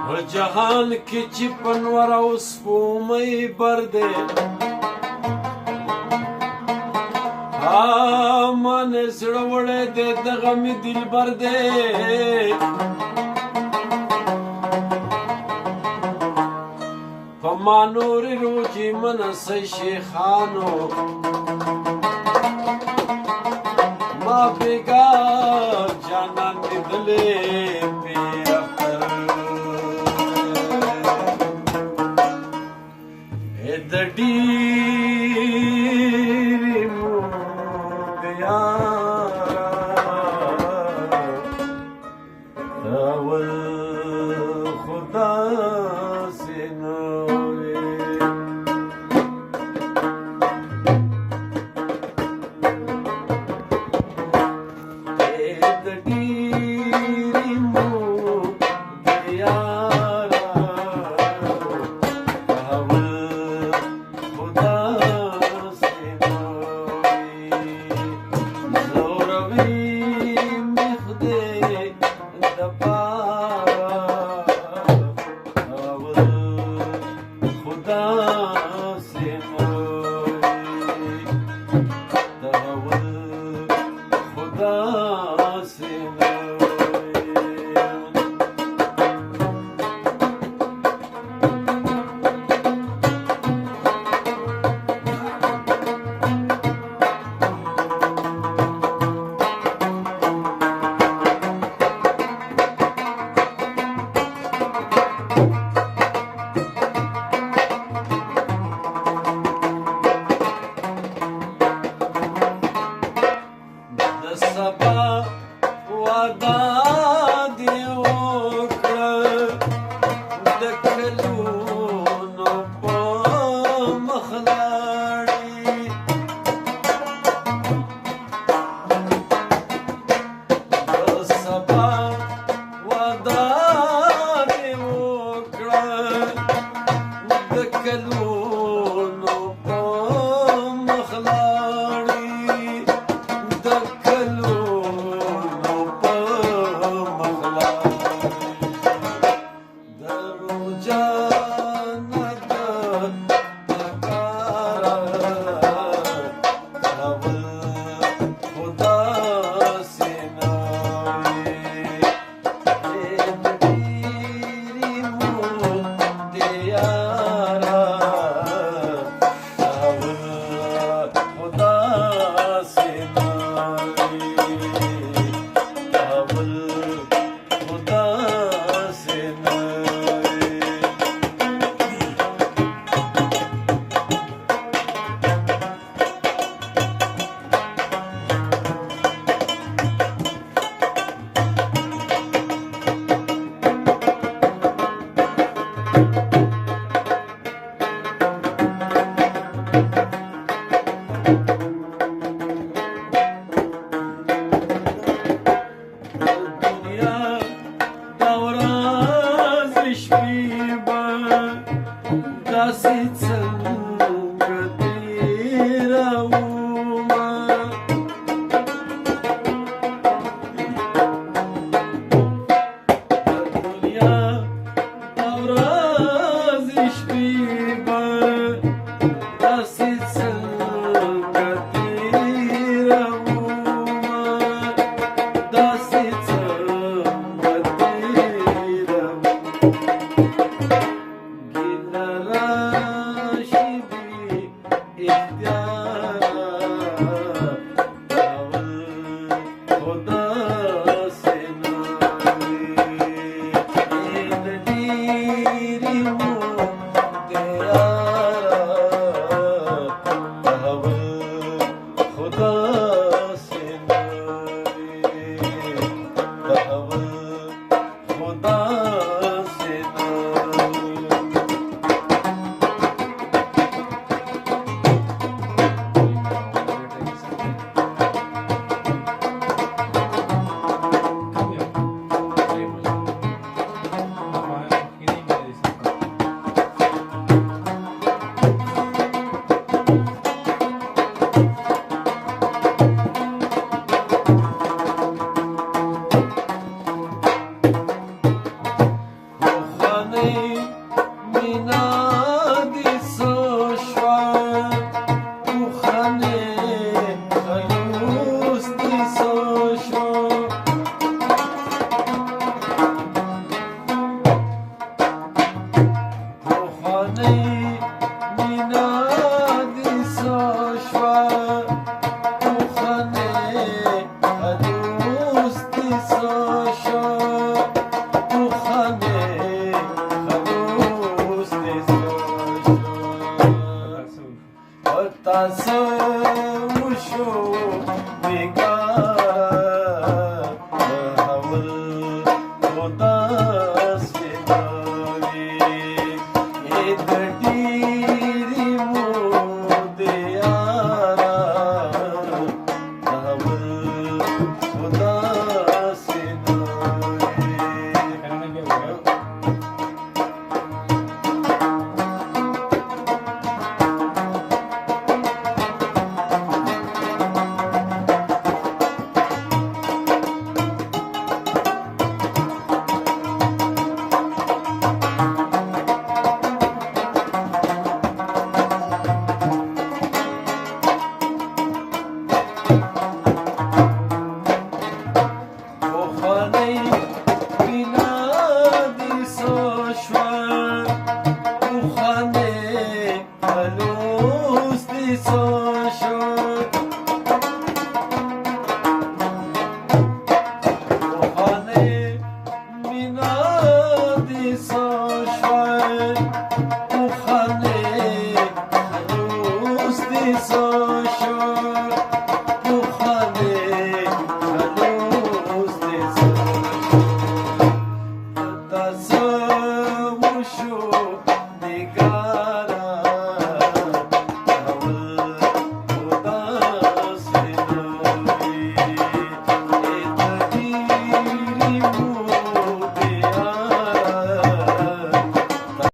و جهان کې چې پنور او سپومۍ بر دی من زړه وړی دی دغه مې دلبر دی په ما نورې روجې منسئ شیخانو ما بیگا جانان لیدلې پیر اختر د ډېرې مودې یاره اول خو داسې نه وې د ډېرې مودې یاره اول خو داسې نه وې زوروي مې خدای دپاره اول خو داسې نه وې اول خو داسې نه وې د سبا وعده دې وکړه د کلونو په مخ لاړې د سبا وعده دې وکړه د کلونو په مخ لاړې د کلونو په مخ لاړې د روجانه د پکاره اول خو داسې نه وې د ډېرې مودې یاره اول خو داسې نه وې اول خو داسې نه وې دنیا دا ورځ شپې به داسې څنګه تېرومه دنیا دا ورځ شپې به داسې څنګه تېرومه داسې څنګه تېرومه ګیله راشي بې اختیاره اول خو داسې نه وې د ډېرې مودې یاره اول خو داسې نه وې اول خو داسې نه وې شو